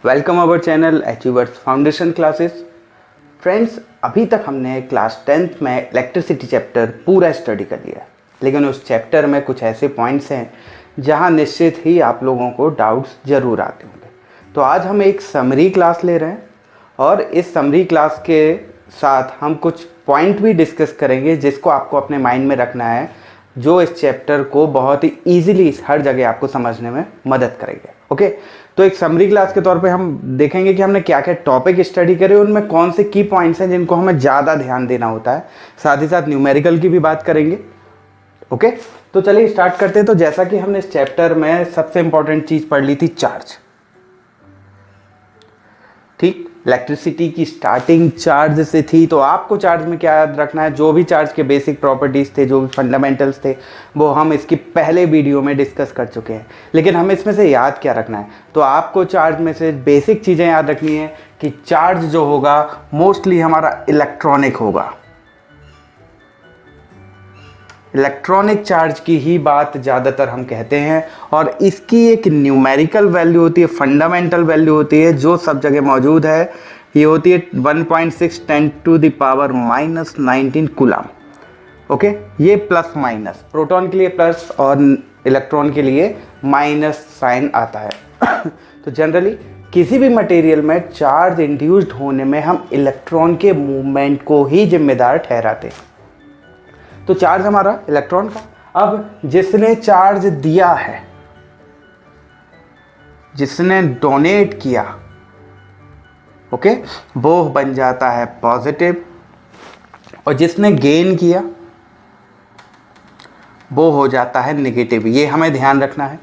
Welcome our channel achievers foundation classes. Friends, अभी तक हमने क्लास 10th में इलेक्ट्रिसिटी चैप्टर पूरा स्टडी कर लिया, लेकिन उस चैप्टर में कुछ ऐसे पॉइंट्स हैं जहां निश्चित ही आप लोगों को डाउट्स ज़रूर आते होंगे। तो आज हम एक समरी क्लास ले रहे हैं और इस समरी क्लास के साथ हम कुछ पॉइंट भी डिस्कस करेंगे जिसको आपको अपने माइंड में रखना है, जो इस चैप्टर को बहुत ही ईजिली हर जगह आपको समझने में मदद करेंगे। ओके, तो एक समरी क्लास के तौर पे हम देखेंगे कि हमने क्या क्या टॉपिक स्टडी करे, उनमें कौन से की पॉइंट्स हैं जिनको हमें ज़्यादा ध्यान देना होता है। साथ ही साथ न्यूमेरिकल की भी बात करेंगे। ओके, तो चलिए स्टार्ट करते हैं। तो जैसा कि हमने इस चैप्टर में सबसे इंपॉर्टेंट चीज़ पढ़ ली थी, चार्ज। ठीक, इलेक्ट्रिसिटी की स्टार्टिंग चार्ज से थी, तो आपको चार्ज में क्या याद रखना है, जो भी चार्ज के बेसिक प्रॉपर्टीज़ थे, जो भी फंडामेंटल्स थे, वो हम इसकी पहले वीडियो में डिस्कस कर चुके हैं। लेकिन हमें इसमें से याद क्या रखना है, तो आपको चार्ज में से बेसिक चीज़ें याद रखनी है कि चार्ज जो होगा मोस्टली हमारा इलेक्ट्रॉनिक होगा। इलेक्ट्रॉनिक चार्ज की ही बात ज़्यादातर हम कहते हैं और इसकी एक न्यूमेरिकल वैल्यू होती है, फंडामेंटल वैल्यू होती है, जो सब जगह मौजूद है। ये होती है 1.6 × 10⁻⁻19 कूलम। ओके, ये प्लस माइनस, प्रोटॉन के लिए प्लस और इलेक्ट्रॉन के लिए माइनस साइन आता है। तो जनरली किसी भी मटेरियल में चार्ज इंड्यूस्ड होने में हम इलेक्ट्रॉन के मूवमेंट को ही जिम्मेदार ठहराते हैं। तो चार्ज हमारा इलेक्ट्रॉन का। अब जिसने चार्ज दिया है, जिसने डोनेट किया, ओके, वो बन जाता है पॉजिटिव, और जिसने गेन किया वो हो जाता है नेगेटिव। ये हमें ध्यान रखना है।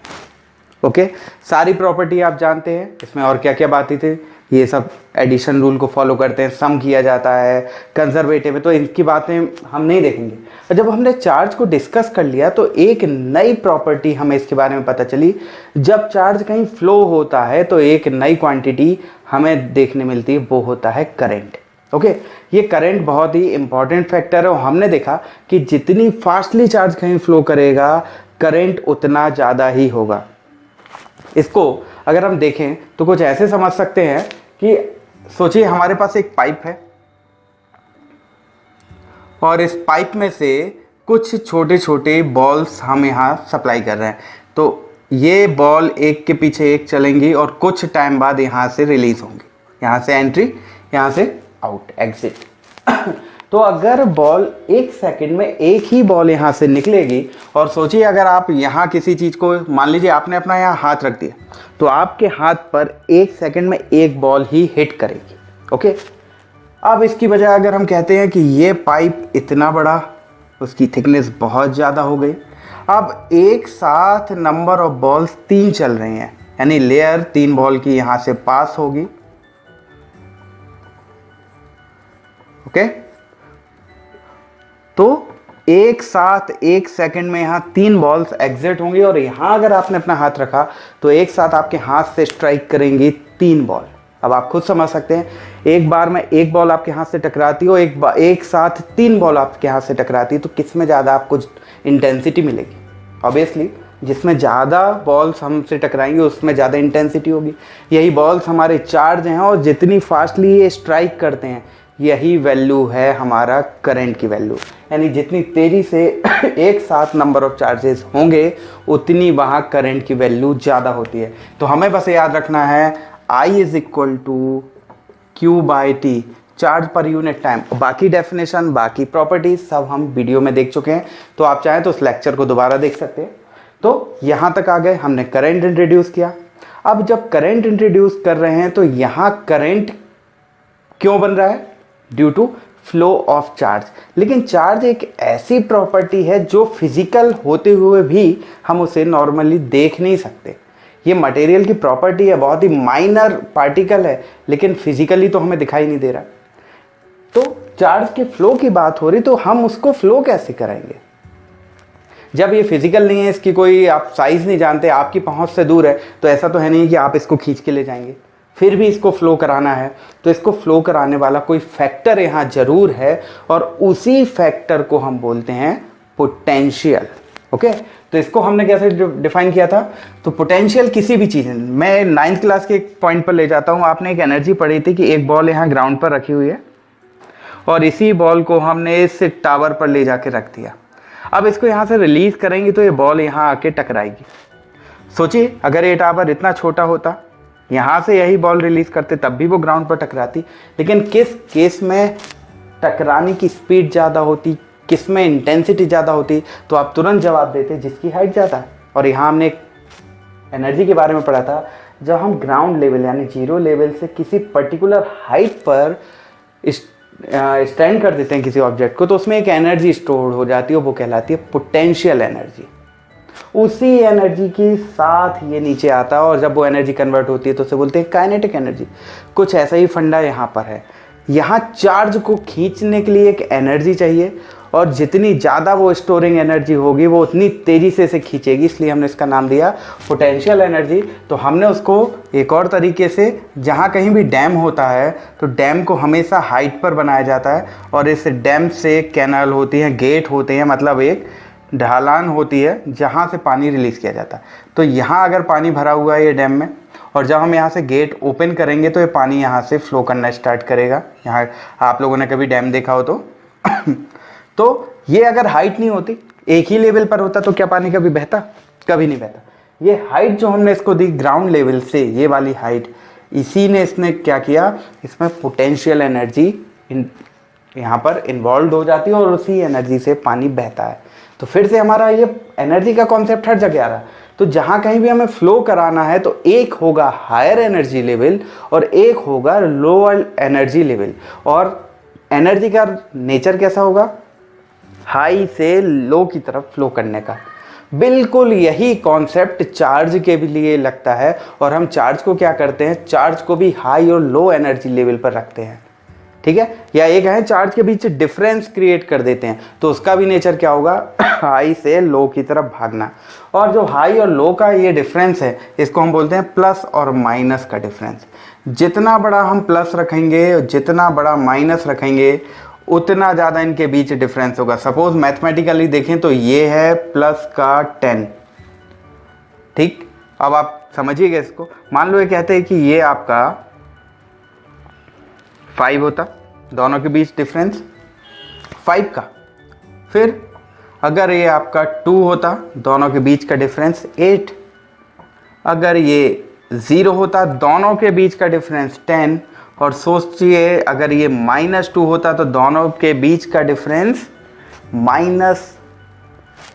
ओके, सारी प्रॉपर्टी आप जानते हैं। इसमें और क्या क्या बातें थी, ये सब एडिशन रूल को फॉलो करते हैं, सम किया जाता है, कंजर्वेटिव है, तो इनकी बातें हम नहीं देखेंगे। और जब हमने चार्ज को डिस्कस कर लिया तो एक नई प्रॉपर्टी हमें इसके बारे में पता चली। जब चार्ज कहीं फ्लो होता है तो एक नई क्वांटिटी हमें देखने मिलती है, वो होता है करंट। ओके, ये करंट बहुत ही इंपॉर्टेंट फैक्टर है और हमने देखा कि जितनी फास्टली चार्ज कहीं फ्लो करेगा करंट उतना ज़्यादा ही होगा। इसको अगर हम देखें तो कुछ ऐसे समझ सकते हैं कि सोचिए हमारे पास एक पाइप है और इस पाइप में से कुछ छोटे छोटे बॉल्स हम यहाँ सप्लाई कर रहे हैं। तो ये बॉल एक के पीछे एक चलेंगी और कुछ टाइम बाद यहाँ से रिलीज होंगी, यहाँ से एंट्री, यहाँ से आउट, एग्जिट। तो अगर बॉल एक सेकंड में एक ही बॉल यहाँ से निकलेगी, और सोचिए अगर आप यहाँ किसी चीज़ को, मान लीजिए आपने अपना यहाँ हाथ रख दिया, तो आपके हाथ पर एक सेकंड में एक बॉल ही हिट करेगी। ओके, अब इसकी बजाय अगर हम कहते हैं कि ये पाइप इतना बड़ा, उसकी थिकनेस बहुत ज़्यादा हो गई, अब एक साथ नंबर ऑफ बॉल्स 3 चल रही हैं, यानी लेयर 3 बॉल की यहाँ से पास होगी। ओके, तो एक साथ एक सेकंड में यहाँ 3 बॉल्स एग्जिट होंगी, और यहाँ अगर आपने अपना हाथ रखा तो एक साथ आपके हाथ से स्ट्राइक करेंगी 3 बॉल। अब आप खुद समझ सकते हैं, एक बार में एक बॉल आपके हाथ से टकराती हो, एक साथ 3 बॉल आपके हाथ से टकराती, तो किस में ज़्यादा आपको इंटेंसिटी मिलेगी? ऑब्वियसली जिसमें ज़्यादा बॉल्स हमसे टकराएंगे उसमें ज़्यादा इंटेंसिटी होगी। यही बॉल्स हमारे चार्ज हैं और जितनी फास्टली ये स्ट्राइक करते हैं, यही वैल्यू है हमारा करंट की वैल्यू। यानी जितनी तेज़ी से एक साथ नंबर ऑफ चार्जेस होंगे उतनी वहाँ करंट की वैल्यू ज़्यादा होती है। तो हमें बस याद रखना है I = Q/T, charge per unit time. बाकी डेफिनेशन, बाकी प्रॉपर्टीज सब हम वीडियो में देख चुके हैं, तो आप चाहें तो उस लेक्चर को दोबारा देख सकते हैं। तो यहाँ तक आ गए, हमने करंट इंट्रोड्यूस किया। अब जब करंट इंट्रोड्यूस कर रहे हैं तो यहाँ करंट क्यों बन रहा है? Due to flow of charge. लेकिन चार्ज एक ऐसी प्रॉपर्टी है जो फिजिकल होते हुए भी हम उसे नॉर्मली देख नहीं सकते। ये मटेरियल की प्रॉपर्टी है, बहुत ही माइनर पार्टिकल है, लेकिन फिजिकली तो हमें दिखाई नहीं दे रहा। तो चार्ज के फ्लो की बात हो रही, तो हम उसको फ्लो कैसे करेंगे जब ये फिजिकल नहीं है, इसकी कोई आप साइज नहीं जानते, आपकी पहुंच से दूर है, तो ऐसा तो है नहीं कि आप इसको खींच के ले जाएंगे। फिर भी इसको फ्लो कराना है तो इसको फ्लो कराने वाला कोई फैक्टर यहाँ जरूर है, और उसी फैक्टर को हम बोलते हैं पोटेंशियल। ओके, तो इसको हमने कैसे डिफाइन किया था, तो पोटेंशियल किसी भी चीज़, मैं 9th क्लास के एक पॉइंट पर ले जाता हूँ। आपने एक एनर्जी पढ़ी थी कि एक बॉल यहाँ ग्राउंड पर रखी हुई है और इसी बॉल को हमने इस टावर पर ले जाके रख दिया। अब इसको यहाँ से रिलीज करेंगे तो ये बॉल यहाँ आके टकराएगी। सोचिए अगर ये टावर इतना छोटा होता, यहाँ से यही बॉल रिलीज करते तब भी वो ग्राउंड पर टकराती, लेकिन किस केस में टकराने की स्पीड ज़्यादा होती, किस में इंटेंसिटी ज़्यादा होती, तो आप तुरंत जवाब देते जिसकी हाइट ज़्यादा है। और यहाँ हमने एक एनर्जी के बारे में पढ़ा था, जब हम ग्राउंड लेवल यानी जीरो लेवल से किसी पर्टिकुलर हाइट पर स्टैंड कर देते हैं किसी ऑब्जेक्ट को, तो उसमें एक एनर्जी स्टोर हो जाती है, वो कहलाती है पोटेंशियल एनर्जी। उसी एनर्जी के साथ ये नीचे आता है और जब वो एनर्जी कन्वर्ट होती है तो उसे बोलते हैं काइनेटिक एनर्जी। कुछ ऐसा ही फंडा यहाँ पर है। यहाँ चार्ज को खींचने के लिए एक एनर्जी चाहिए और जितनी ज़्यादा वो स्टोरिंग एनर्जी होगी वो उतनी तेज़ी से इसे खींचेगी, इसलिए हमने इसका नाम दिया पोटेंशियल एनर्जी। तो हमने उसको एक और तरीके से, जहाँ कहीं भी डैम होता है तो डैम को हमेशा हाइट पर बनाया जाता है और इस डैम से कैनल होती हैं, गेट होते हैं, मतलब एक ढलान होती है जहाँ से पानी रिलीज़ किया जाता है। तो यहाँ अगर पानी भरा हुआ है ये डैम में, और जब हम यहाँ से गेट ओपन करेंगे तो ये पानी यहाँ से फ्लो करना स्टार्ट करेगा। यहाँ आप लोगों ने कभी डैम देखा हो तो ये अगर हाइट नहीं होती, एक ही लेवल पर होता, तो क्या पानी कभी बहता? कभी नहीं बहता। ये हाइट जो हमने इसको दी ग्राउंड लेवल से, ये वाली हाइट, इसी ने इसने क्या किया, इसमें पोटेंशियल एनर्जी यहाँ पर इन्वॉल्व हो जाती है और उसी एनर्जी से पानी बहता है। तो फिर से हमारा ये एनर्जी का कॉन्सेप्ट हर जगह आ रहा है। तो जहाँ कहीं भी हमें फ्लो कराना है तो एक होगा हायर एनर्जी लेवल और एक होगा लोअर एनर्जी लेवल। और एनर्जी का नेचर कैसा होगा? हाई से लो की तरफ फ्लो करने का। बिल्कुल यही कॉन्सेप्ट चार्ज के भी लिए लगता है। और हम चार्ज को क्या करते हैं, चार्ज को भी हाई और लो एनर्जी लेवल पर रखते हैं, ठीक है। या एक है चार्ज के बीच डिफरेंस क्रिएट कर देते हैं, तो उसका भी नेचर क्या होगा, हाई से लो की तरफ भागना। और जो हाई और लो का ये डिफरेंस है, इसको हम बोलते हैं प्लस और माइनस का डिफरेंस। जितना बड़ा हम प्लस रखेंगे, जितना बड़ा माइनस रखेंगे, उतना ज़्यादा इनके बीच डिफरेंस होगा। सपोज मैथमेटिकली देखें तो ये है प्लस का 10, ठीक। अब आप समझिएगा इसको। मान लो ये कहते हैं कि ये आपका 5 होता, दोनों के बीच डिफरेंस 5 का। फिर अगर ये आपका 2 होता, दोनों के बीच का डिफरेंस 8। अगर ये 0 होता, दोनों के बीच का डिफरेंस 10। और सोचिए अगर ये -2 होता तो दोनों के बीच का डिफरेंस माइनस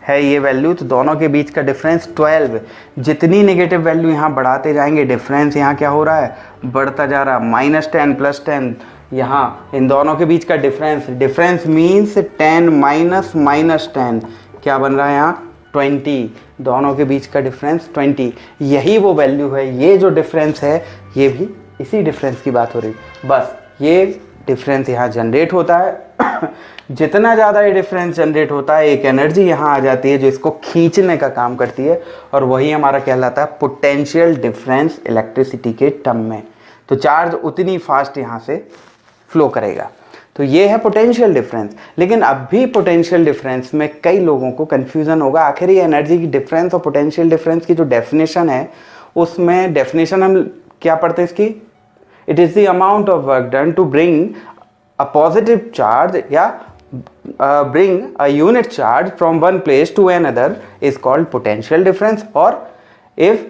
है ये वैल्यू, तो दोनों के बीच का डिफरेंस 12। जितनी नेगेटिव वैल्यू यहाँ बढ़ाते जाएंगे, डिफरेंस यहाँ क्या हो रहा है, बढ़ता जा रहा है। -10 + 10, यहाँ इन दोनों के बीच का डिफरेंस मीन्स 10 माइनस -10 क्या बन रहा है यहाँ, 20। दोनों के बीच का डिफरेंस 20। यही वो वैल्यू है। ये जो डिफरेंस है ये भी इसी डिफरेंस की बात हो रही। बस ये डिफरेंस यहाँ जनरेट होता है। जितना ज़्यादा ये डिफरेंस जनरेट होता है, एक एनर्जी यहाँ आ जाती है जो इसको खींचने का काम करती है, और वही हमारा कहलाता है पोटेंशियल डिफरेंस इलेक्ट्रिसिटी के टर्म में। तो चार्ज उतनी फास्ट यहाँ से फ्लो करेगा। तो ये है पोटेंशियल डिफरेंस। लेकिन अब भी पोटेंशियल डिफरेंस में कई लोगों को कन्फ्यूज़न होगा। आखिर ये एनर्जी की डिफरेंस और पोटेंशियल डिफरेंस की जो डेफिनेशन है, उसमें डेफिनेशन हम क्या पढ़ते हैं इसकी, it is the amount of work done to bring a positive charge या bring a unit charge from one place to another is called potential difference, or if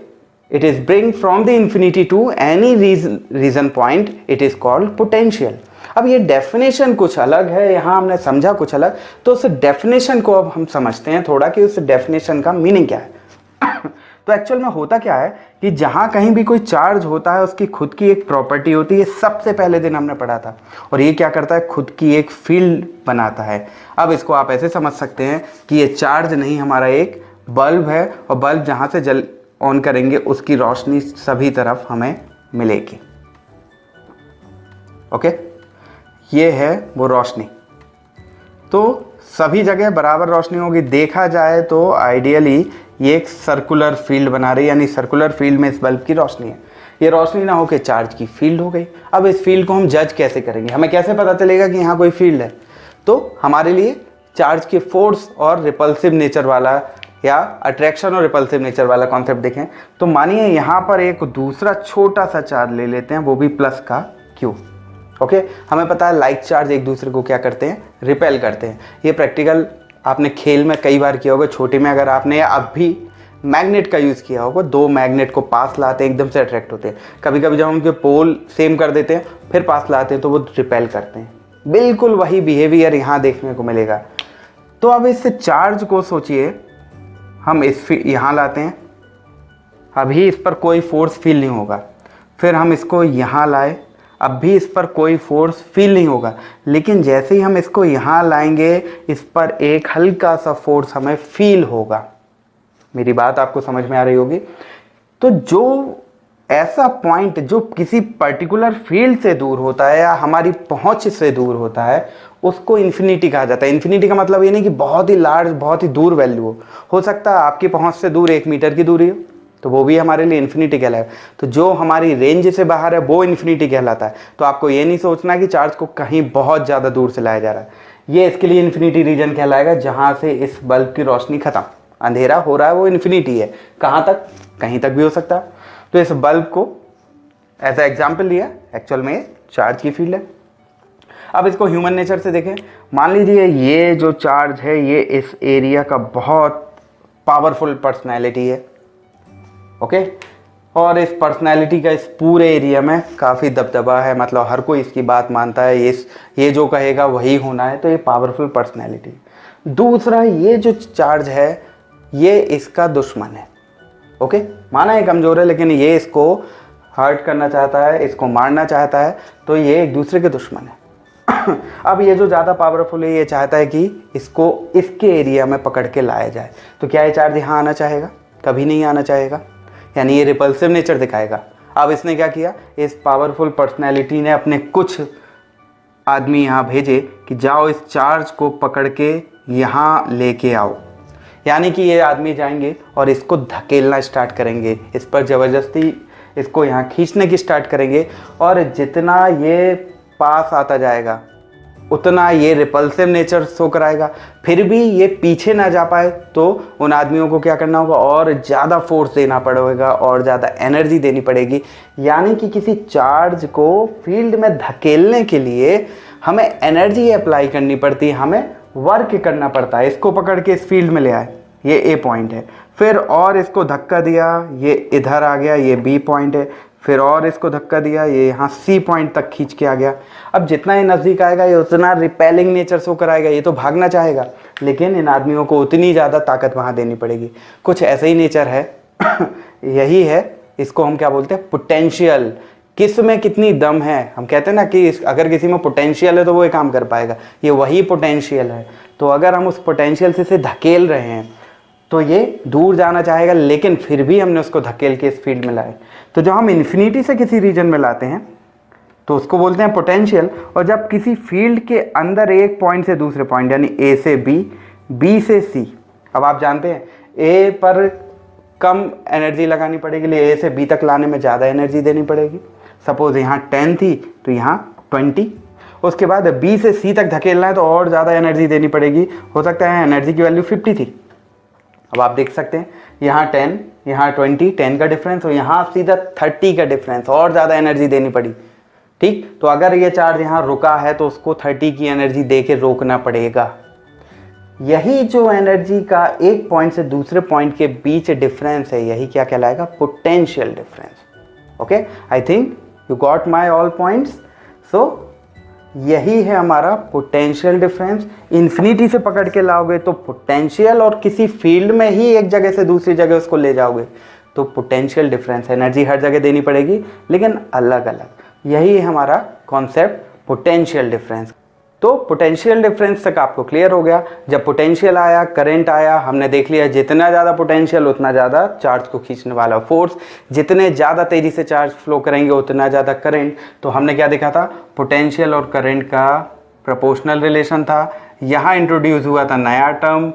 it is bring from the infinity to any region point it is called potential। अब ये definition कुछ अलग है, यहाँ हमने समझा कुछ अलग, तो उस डेफिनेशन को अब हम समझते हैं थोड़ा कि उस डेफिनेशन का मीनिंग क्या है। तो एक्चुअल में होता क्या है कि जहाँ कहीं भी कोई चार्ज होता है उसकी खुद की एक प्रॉपर्टी होती है। सबसे पहले दिन हमने पढ़ा था। और ये क्या करता है, खुद की एक फील्ड बनाता है। अब इसको आप ऐसे समझ सकते हैं कि ये चार्ज नहीं, हमारा एक बल्ब है, और बल्ब जहाँ से जल ऑन करेंगे उसकी रोशनी सभी तरफ हमें मिलेगी। ओके, ये है वो रोशनी। तो सभी जगह बराबर रोशनी होगी। देखा जाए तो आइडियली ये एक सर्कुलर फील्ड बना रही है, यानी सर्कुलर फील्ड में इस बल्ब की रोशनी है। ये रोशनी ना होकर चार्ज की फील्ड हो गई। अब इस फील्ड को हम जज कैसे करेंगे, हमें कैसे पता चलेगा कि यहाँ कोई फील्ड है? तो हमारे लिए चार्ज के फोर्स और रिपल्सिव नेचर वाला या अट्रैक्शन और रिपल्सिव नेचर वाला कॉन्सेप्ट देखें तो मानिए यहाँ पर एक दूसरा छोटा सा चार्ज ले लेते हैं, वो भी प्लस का क्यू। ओके, हमें पता है लाइक चार्ज एक दूसरे को क्या करते हैं, रिपेल करते हैं। ये प्रैक्टिकल आपने खेल में कई बार किया होगा, छोटे में अगर आपने अब भी मैग्नेट का यूज़ किया होगा, दो मैग्नेट को पास लाते हैं, एकदम से अट्रैक्ट होते हैं। कभी कभी जब उनके पोल सेम कर देते हैं फिर पास लाते हैं तो वो रिपेल करते हैं। बिल्कुल वही बिहेवियर यहाँ देखने को मिलेगा। तो अब इस चार्ज को सोचिए, हम इस यहाँ लाते हैं, अभी इस पर कोई फोर्स फील नहीं होगा। फिर हम इसको यहाँ लाए, अब भी इस पर कोई फोर्स फील नहीं होगा। लेकिन जैसे ही हम इसको यहाँ लाएंगे इस पर एक हल्का सा फोर्स हमें फील होगा। मेरी बात आपको समझ में आ रही होगी। तो जो ऐसा पॉइंट जो किसी पर्टिकुलर फील्ड से दूर होता है या हमारी पहुंच से दूर होता है उसको इन्फिनिटी कहा जाता है। इन्फिनिटी का मतलब ये नहीं कि बहुत ही लार्ज, बहुत ही दूर वैल्यू हो सकता है आपकी पहुंच से दूर 1 मीटर की दूरी हो तो वो भी हमारे लिए इन्फिनिटी कहलाएगा। तो जो हमारी रेंज से बाहर है वो इन्फिनिटी कहलाता है। तो आपको ये नहीं सोचना कि चार्ज को कहीं बहुत ज़्यादा दूर से लाया जा रहा है, ये इसके लिए इन्फिनिटी रीजन कहलाएगा जहाँ से इस बल्ब की रोशनी खत्म, अंधेरा हो रहा है वो इन्फिनिटी है। कहाँ तक? कहीं तक भी हो सकता है। तो इस बल्ब को एज ए एग्जाम्पल लिया, एक्चुअल में चार्ज की फील्ड है। अब इसको ह्यूमन नेचर से देखें। मान लीजिए ये जो चार्ज है ये इस एरिया का बहुत पावरफुल पर्सनैलिटी है, ओके, और इस पर्सनैलिटी का इस पूरे एरिया में काफ़ी दबदबा है, मतलब हर कोई इसकी बात मानता है, ये जो कहेगा वही होना है। तो ये पावरफुल पर्सनैलिटी। दूसरा, ये जो चार्ज है ये इसका दुश्मन है, ओके, माना ये कमज़ोर है लेकिन ये इसको हर्ट करना चाहता है, इसको मारना चाहता है, तो ये एक दूसरे के दुश्मन है। अब ये जो ज़्यादा पावरफुल है ये चाहता है कि इसको इसके एरिया में पकड़ के लाया जाए। तो क्या ये चार्ज यहाँ आना चाहेगा? कभी नहीं आना चाहेगा, यानी ये रिपल्सिव नेचर दिखाएगा। अब इसने क्या किया, इस पावरफुल पर्सनैलिटी ने अपने कुछ आदमी यहाँ भेजे कि जाओ इस चार्ज को पकड़ के यहाँ लेके आओ। यानी कि ये आदमी जाएंगे और इसको धकेलना स्टार्ट करेंगे, इस पर ज़बरदस्ती इसको यहाँ खींचने की स्टार्ट करेंगे, और जितना ये पास आता जाएगा उतना ये रिपल्सिव नेचर शो कराएगा। फिर भी ये पीछे ना जा पाए तो उन आदमियों को क्या करना होगा, और ज़्यादा फोर्स देना पड़ेगा और ज़्यादा एनर्जी देनी पड़ेगी। यानी कि किसी चार्ज को फील्ड में धकेलने के लिए हमें एनर्जी अप्लाई करनी पड़ती है, हमें वर्क करना पड़ता है। इसको पकड़ के इस फील्ड में ले आए, ये ए पॉइंट है, फिर और इसको धक्का दिया, ये इधर आ गया, ये बी पॉइंट है, फिर और इसको धक्का दिया, ये यहाँ सी पॉइंट तक खींच के आ गया। अब जितना ये नज़दीक आएगा ये उतना रिपेलिंग नेचर शो कराएगा, ये तो भागना चाहेगा, लेकिन इन आदमियों को उतनी ज़्यादा ताकत वहाँ देनी पड़ेगी। कुछ ऐसा ही नेचर है यही है, इसको हम क्या बोलते हैं, पोटेंशियल। किस में कितनी दम है, हम कहते हैं ना कि अगर किसी में पोटेंशियल है तो वो ये काम कर पाएगा, ये वही पोटेंशियल है। तो अगर हम उस पोटेंशियल से इसे धकेल रहे हैं तो ये दूर जाना चाहेगा, लेकिन फिर भी हमने उसको धकेल के इस फील्ड में लाए। तो जब हम इन्फिनिटी से किसी रीजन में लाते हैं तो उसको बोलते हैं पोटेंशियल। और जब किसी फील्ड के अंदर एक पॉइंट से दूसरे पॉइंट, यानी ए से बी, बी से सी, अब आप जानते हैं ए पर कम एनर्जी लगानी पड़ेगी, लिए ए से बी तक लाने में ज़्यादा एनर्जी देनी पड़ेगी। सपोज यहाँ 10 थी तो यहाँ 20, उसके बाद बी से सी तक धकेलना है तो और ज़्यादा एनर्जी देनी पड़ेगी, हो सकता है एनर्जी की वैल्यू 50 थी। अब आप देख सकते हैं यहाँ 10, यहाँ 20, 10 का डिफरेंस, और यहाँ सीधा 30 का डिफरेंस, और ज़्यादा एनर्जी देनी पड़ी। ठीक, तो अगर ये चार्ज यहाँ रुका है तो उसको 30 की एनर्जी दे के रोकना पड़ेगा। यही जो एनर्जी का एक पॉइंट से दूसरे पॉइंट के बीच डिफरेंस है, यही क्या कहलाएगा, potential difference. Okay, I think you got my all points. So यही है हमारा पोटेंशियल डिफरेंस। इन्फिनिटी से पकड़ के लाओगे तो पोटेंशियल, और किसी फील्ड में ही एक जगह से दूसरी जगह उसको ले जाओगे तो पोटेंशियल डिफरेंस। एनर्जी हर जगह देनी पड़ेगी लेकिन अलग अलग। यही है हमारा कॉन्सेप्ट पोटेंशियल डिफरेंस। तो पोटेंशियल डिफरेंस तक आपको क्लियर हो गया। जब पोटेंशियल आया, करंट आया, हमने देख लिया जितना ज़्यादा पोटेंशियल उतना ज़्यादा चार्ज को खींचने वाला फोर्स, जितने ज़्यादा तेज़ी से चार्ज फ्लो करेंगे उतना ज़्यादा करंट। तो हमने क्या देखा था, पोटेंशियल और करंट का प्रोपोर्शनल रिलेशन था। यहाँ इंट्रोड्यूस हुआ था नया टर्म,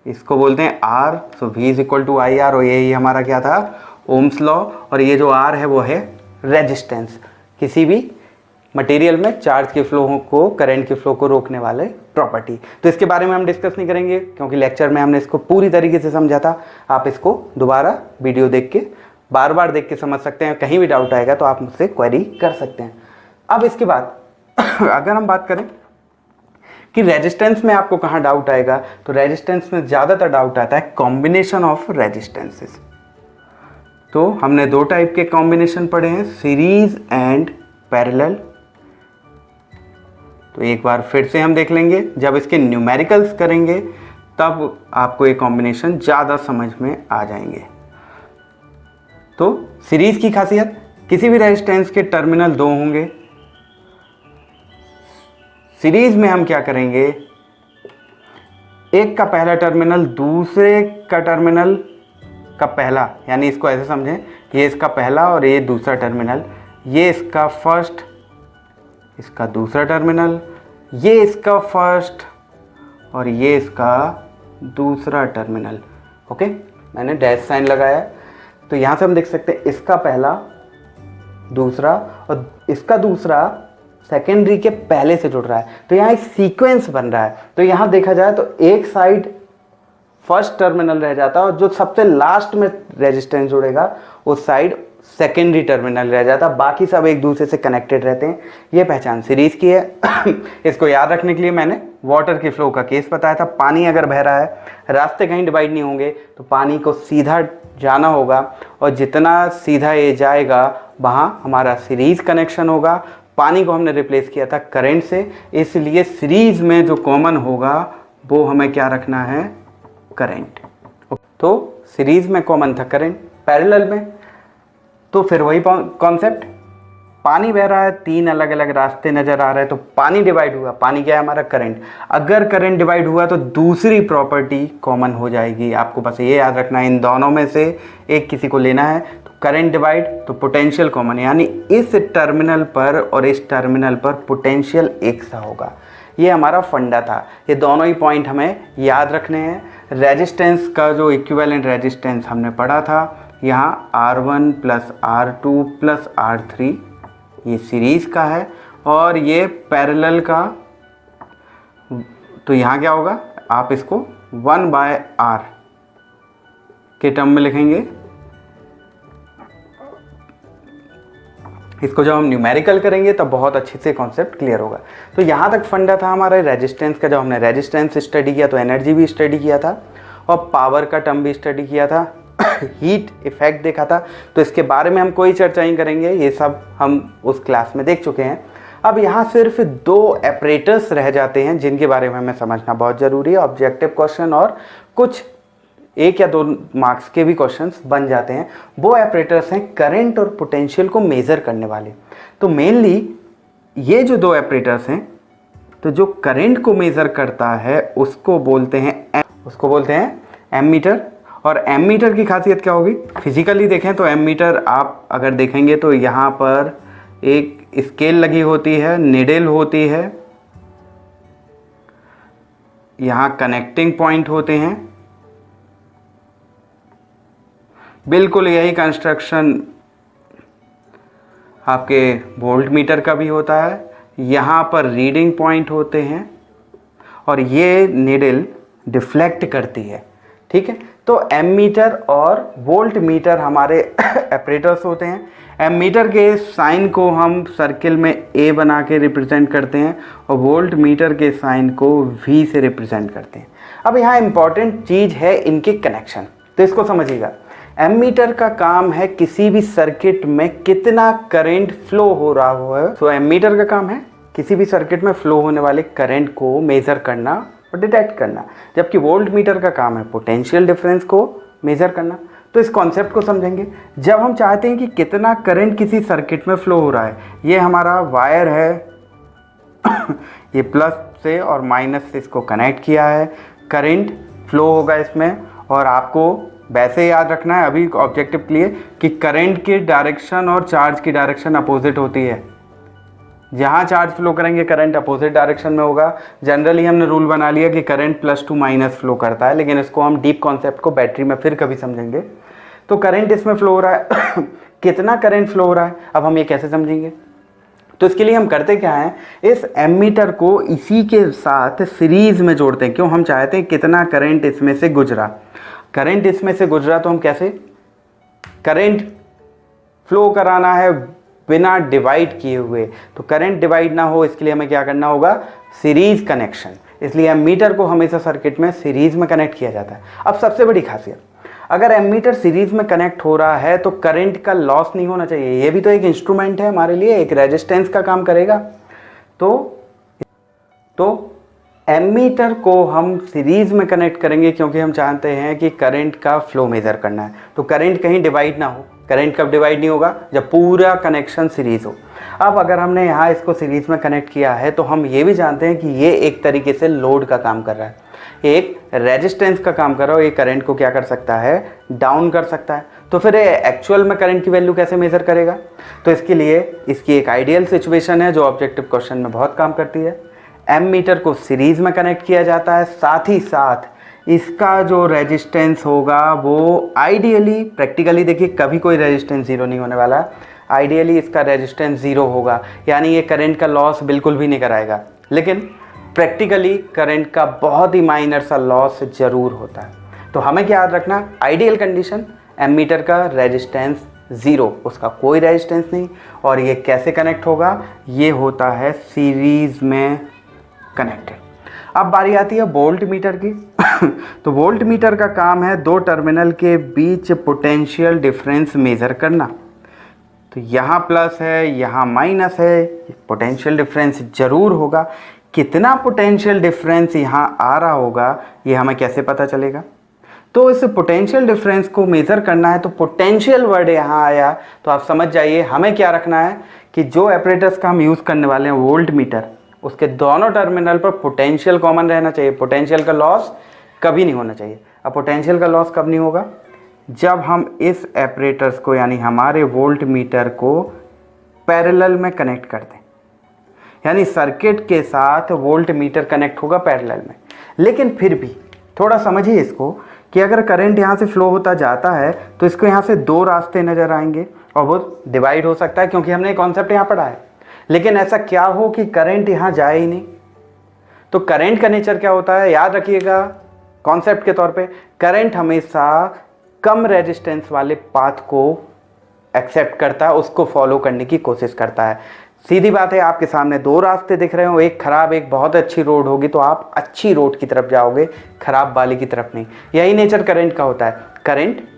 इसको बोलते हैं R. So V is equal to I R, और यही हमारा क्या था, ओम्स लॉ। और ये जो आर है वो है रेजिस्टेंस। किसी भी मटेरियल में चार्ज के फ्लो को, करंट के फ्लो को रोकने वाले प्रॉपर्टी। तो इसके बारे में हम डिस्कस नहीं करेंगे क्योंकि लेक्चर में हमने इसको पूरी तरीके से समझा था। आप इसको दोबारा वीडियो देख के बार बार देख के समझ सकते हैं। कहीं भी डाउट आएगा तो आप मुझसे क्वेरी कर सकते हैं। अब इसके बाद अगर हम बात करें कि रेजिस्टेंस में आपको कहाँ डाउट आएगा, तो रेजिस्टेंस में ज़्यादातर डाउट आता है कॉम्बिनेशन ऑफ रेजिस्टेंसेस। तो हमने दो टाइप के कॉम्बिनेशन पढ़े हैं, सीरीज एंड पैरेलल। तो एक बार फिर से हम देख लेंगे, जब इसके न्यूमेरिकल्स करेंगे तब आपको ये कॉम्बिनेशन ज़्यादा समझ में आ जाएंगे। तो सीरीज की खासियत, किसी भी रेजिस्टेंस के टर्मिनल दो होंगे। सीरीज में हम क्या करेंगे, एक का पहला टर्मिनल दूसरे का टर्मिनल का पहला, यानी इसको ऐसे समझें, ये इसका पहला और ये दूसरा टर्मिनल, ये इसका फर्स्ट, इसका दूसरा टर्मिनल, ये इसका फर्स्ट और ये इसका दूसरा टर्मिनल। ओके, मैंने डैश साइन लगाया। तो यहाँ से हम देख सकते हैं इसका पहला, दूसरा और इसका दूसरा सेकेंडरी के पहले से जुड़ रहा है। तो यहाँ एक सीक्वेंस बन रहा है। तो यहाँ देखा जाए तो एक साइड फर्स्ट टर्मिनल रह जाता है और जो सबसे लास्ट में रेजिस्टेंस जुड़ेगा उस साइड सेकेंडरी टर्मिनल रह जाता है। बाकी सब एक दूसरे से कनेक्टेड रहते हैं। ये पहचान सीरीज की है। इसको याद रखने के लिए मैंने वाटर के फ्लो का केस बताया था। पानी अगर बह रहा है, रास्ते कहीं डिवाइड नहीं होंगे, तो पानी को सीधा जाना होगा और जितना सीधा ये जाएगा वहाँ हमारा सीरीज कनेक्शन होगा। पानी को हमने रिप्लेस किया था करंट से, इसलिए सीरीज में जो कॉमन होगा वो हमें क्या रखना है, करंट। तो सीरीज में कॉमन था करंट, पैरेलल में तो फिर वही कॉन्सेप्ट, पानी बह रहा है, तीन अलग अलग रास्ते नजर आ रहे हैं, तो पानी डिवाइड हुआ। पानी क्या है हमारा, करंट। अगर करंट डिवाइड हुआ तो दूसरी प्रॉपर्टी कॉमन हो जाएगी। आपको बस ये याद रखना है, इन दोनों में से एक किसी को लेना है। तो करंट डिवाइड तो पोटेंशियल कॉमन, यानी इस टर्मिनल पर और इस टर्मिनल पर पोटेंशियल एक सा होगा। ये हमारा फंडा था। ये दोनों ही पॉइंट हमें याद रखने हैं। रेजिस्टेंस का जो इक्विवेलेंट रेजिस्टेंस हमने पढ़ा था, यहाँ R1 plus R2 plus R3 ये सीरीज का है और ये पैरेलल का। तो यहाँ क्या होगा, आप इसको 1/R के टर्म में लिखेंगे। इसको जब हम न्यूमेरिकल करेंगे तब बहुत अच्छे से कॉन्सेप्ट क्लियर होगा। तो यहाँ तक फंडा था हमारे रेजिस्टेंस का। जब हमने रेजिस्टेंस स्टडी किया तो एनर्जी भी स्टडी किया था और पावर का टर्म भी स्टडी किया था, हीट इफेक्ट देखा था। तो इसके बारे में हम कोई चर्चा नहीं करेंगे, ये सब हम उस क्लास में देख चुके हैं। अब यहाँ सिर्फ दो ऑपरेटर्स रह जाते हैं जिनके बारे में हमें समझना बहुत ज़रूरी है। ऑब्जेक्टिव क्वेश्चन और कुछ 1 या 2 मार्क्स के भी क्वेश्चंस बन जाते हैं। वो ऑपरेटर्स हैं करंट और पोटेंशियल को मेज़र करने वाले। तो मेनली ये जो दो ऑपरेटर्स हैं, तो जो करंट को मेज़र करता है उसको बोलते हैं एमीटर। और एमीटर की खासियत क्या होगी, फिजिकली देखें तो एमीटर आप अगर देखेंगे तो यहाँ पर एक स्केल लगी होती है, निडल होती है, यहाँ कनेक्टिंग पॉइंट होते हैं। बिल्कुल यही कंस्ट्रक्शन आपके वोल्ट मीटर का भी होता है। यहाँ पर रीडिंग पॉइंट होते हैं और ये निडल डिफ्लेक्ट करती है। ठीक है, तो एमीटर और वोल्ट मीटर हमारे ऑपरेटर्स होते हैं। एमीटर के साइन को हम सर्किल में ए बना के रिप्रेजेंट करते हैं और वोल्ट मीटर के साइन को वी से रिप्रेजेंट करते हैं। अब यहाँ इंपॉर्टेंट चीज़ है इनके कनेक्शन, तो इसको समझिएगा। एमीटर का काम है किसी भी सर्किट में कितना करंट फ्लो हो रहा हो। तो एमीटर का काम है किसी भी सर्किट में फ्लो होने वाले करंट को मेज़र करना और डिटेक्ट करना, जबकि वोल्ट मीटर का काम है पोटेंशियल डिफरेंस को मेज़र करना। तो इस कॉन्सेप्ट को समझेंगे। जब हम चाहते हैं कि कितना करंट किसी सर्किट में फ्लो हो रहा है, ये हमारा वायर है ये प्लस से और माइनस से इसको कनेक्ट किया है, करंट फ्लो होगा इसमें। और आपको वैसे याद रखना है अभी ऑब्जेक्टिव के लिए कि करंट की डायरेक्शन और चार्ज की डायरेक्शन अपोजिट होती है। जहाँ चार्ज फ्लो करेंगे करंट अपोजिट डायरेक्शन में होगा। जनरली हमने रूल बना लिया कि current plus two minus flow करता है, लेकिन इसको हम डीप कॉन्सेप्ट को बैटरी में फिर कभी समझेंगे। तो करंट इसमें फ्लो हो रहा है कितना करंट फ्लो हो रहा है, अब हम ये कैसे समझेंगे। तो इसके लिए हम करते क्या है, इस एमीटर को इसी के साथ सीरीज में जोड़ते हैं। क्यों? हम चाहते हैं कितना करंट इसमें से गुजरा। करंट इसमें से गुजरा तो हम कैसे, करंट फ्लो कराना है बिना डिवाइड किए हुए, तो करंट डिवाइड ना हो इसके लिए हमें क्या करना होगा, सीरीज कनेक्शन। इसलिए एमीटर को हमेशा सर्किट में सीरीज में कनेक्ट किया जाता है। अब सबसे बड़ी खासियत, अगर एमीटर सीरीज में कनेक्ट हो रहा है तो करंट का लॉस नहीं होना चाहिए। ये भी तो एक इंस्ट्रूमेंट है हमारे लिए, एक रेजिस्टेंस का काम करेगा। तो एमीटर को हम सीरीज में कनेक्ट करेंगे क्योंकि हम चाहते हैं कि करंट का फ्लो मेजर करना है। तो करंट कहीं डिवाइड ना हो। करंट कब डिवाइड नहीं होगा, जब पूरा कनेक्शन सीरीज हो। अब अगर हमने यहाँ इसको सीरीज में कनेक्ट किया है तो हम ये भी जानते हैं कि ये एक तरीके से लोड का काम कर रहा है, एक रेजिस्टेंस का काम कर रहा है। ये करंट को क्या कर सकता है, डाउन कर सकता है। तो फिर एक्चुअल में करंट की वैल्यू कैसे मेजर करेगा? तो इसके लिए इसकी एक आइडियल सिचुएशन है जो ऑब्जेक्टिव क्वेश्चन में बहुत काम करती है। एमीटर को सीरीज में कनेक्ट किया जाता है, साथ ही साथ इसका जो रेजिस्टेंस होगा वो आइडियली, प्रैक्टिकली देखिए कभी कोई रेजिस्टेंस जीरो नहीं होने वाला, आइडियली इसका रेजिस्टेंस जीरो होगा, यानी ये करंट का लॉस बिल्कुल भी नहीं कराएगा। लेकिन प्रैक्टिकली करंट का बहुत ही माइनर सा लॉस जरूर होता है। तो हमें क्या याद रखना, आइडियल कंडीशन एमीटर का रेजिस्टेंस ज़ीरो, उसका कोई रेजिस्टेंस नहीं। और ये कैसे कनेक्ट होगा, ये होता है सीरीज में कनेक्टेड। अब बारी आती है वोल्ट मीटर की। तो वोल्ट मीटर का काम है दो टर्मिनल के बीच पोटेंशियल डिफरेंस मेज़र करना। तो यहाँ प्लस है, यहाँ माइनस है, पोटेंशियल डिफरेंस जरूर होगा। कितना पोटेंशियल डिफरेंस यहाँ आ रहा होगा ये हमें कैसे पता चलेगा? तो इस पोटेंशियल डिफरेंस को मेज़र करना है, तो पोटेंशियल वर्ड यहाँ आया तो आप समझ जाइए हमें क्या रखना है कि जो एपरेटर्स का हम यूज़ करने वाले हैं वोल्ट मीटर, उसके दोनों टर्मिनल पर पोटेंशियल कॉमन रहना चाहिए। पोटेंशियल का लॉस कभी नहीं होना चाहिए। अब पोटेंशियल का लॉस कब नहीं होगा, जब हम इस एपरेटर्स को यानी हमारे वोल्ट मीटर को पैरेलल में कनेक्ट कर दें, यानी सर्किट के साथ वोल्ट मीटर कनेक्ट होगा पैरेलल में। लेकिन फिर भी थोड़ा समझिए इसको कि अगर करंट यहाँ से फ्लो होता जाता है तो इसको यहाँ से दो रास्ते नज़र आएंगे और वो डिवाइड हो सकता है क्योंकि हमने कॉन्सेप्ट यहाँ पढ़ा है। लेकिन ऐसा क्या हो कि करंट यहाँ जाए ही नहीं, तो करंट का नेचर क्या होता है, याद रखिएगा कॉन्सेप्ट के तौर पे, करंट हमेशा कम रेजिस्टेंस वाले पाथ को एक्सेप्ट करता है, उसको फॉलो करने की कोशिश करता है। सीधी बात है, आपके सामने दो रास्ते दिख रहे हो, एक खराब एक बहुत अच्छी रोड होगी तो आप अच्छी रोड की तरफ जाओगे, खराब वाली की तरफ नहीं। यही नेचर करंट का होता है। करंट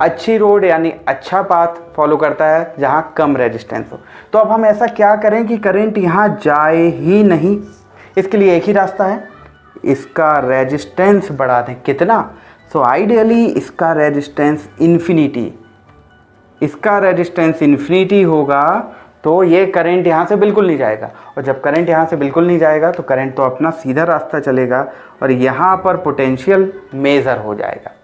अच्छी रोड यानी अच्छा पाथ फॉलो करता है जहाँ कम रेजिस्टेंस हो। तो अब हम ऐसा क्या करें कि करंट यहाँ जाए ही नहीं, इसके लिए एक ही रास्ता है, इसका रेजिस्टेंस बढ़ा दें। कितना? सो आइडियली इसका रेजिस्टेंस इन्फिनिटी, इसका रेजिस्टेंस इन्फिनिटी होगा तो ये करंट यहाँ से बिल्कुल नहीं जाएगा। और जब करंट यहाँ से बिल्कुल नहीं जाएगा तो करंट तो अपना सीधा रास्ता चलेगा और यहाँ पर पोटेंशियल मेजर हो जाएगा।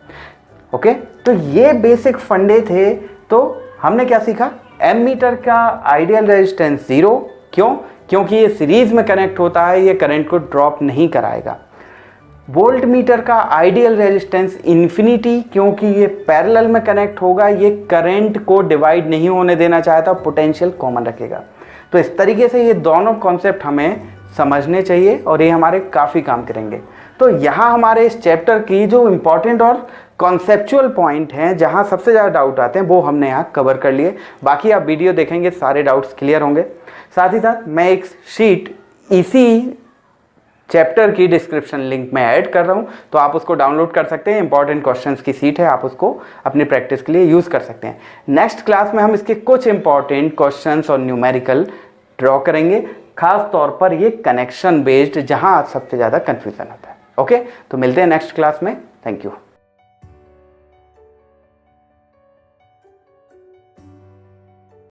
ओके, तो ये बेसिक फंडे थे। तो हमने क्या सीखा, एमीटर का आइडियल रेजिस्टेंस ज़ीरो। क्यों? क्योंकि ये सीरीज में कनेक्ट होता है, ये करंट को ड्रॉप नहीं कराएगा। वोल्ट मीटर का आइडियल रेजिस्टेंस इन्फिनिटी, क्योंकि ये पैरेलल में कनेक्ट होगा, ये करंट को डिवाइड नहीं होने देना चाहता, पोटेंशियल कॉमन रखेगा। तो इस तरीके से ये दोनों कॉन्सेप्ट हमें समझने चाहिए और ये हमारे काफ़ी काम करेंगे। तो यहाँ हमारे इस चैप्टर की जो इम्पॉर्टेंट और कॉन्सेप्चुअल पॉइंट हैं, जहाँ सबसे ज़्यादा डाउट आते हैं, वो हमने यहाँ कवर कर लिए। बाकी आप वीडियो देखेंगे सारे डाउट्स क्लियर होंगे। साथ ही साथ मैं एक शीट इसी चैप्टर की डिस्क्रिप्शन लिंक में ऐड कर रहा हूँ, तो आप उसको डाउनलोड कर सकते हैं। इंपॉर्टेंट क्वेश्चंस की सीट है, आप उसको अपनी प्रैक्टिस के लिए यूज़ कर सकते हैं। नेक्स्ट क्लास में हम इसके कुछ इंपॉर्टेंट क्वेश्चंस और न्यूमेरिकल ड्रॉ करेंगे, खास तौर पर ये कनेक्शन बेस्ड, जहाँ सबसे ज़्यादा कन्फ्यूजन होता है। ओके, तो मिलते हैं नेक्स्ट क्लास में। Thank you.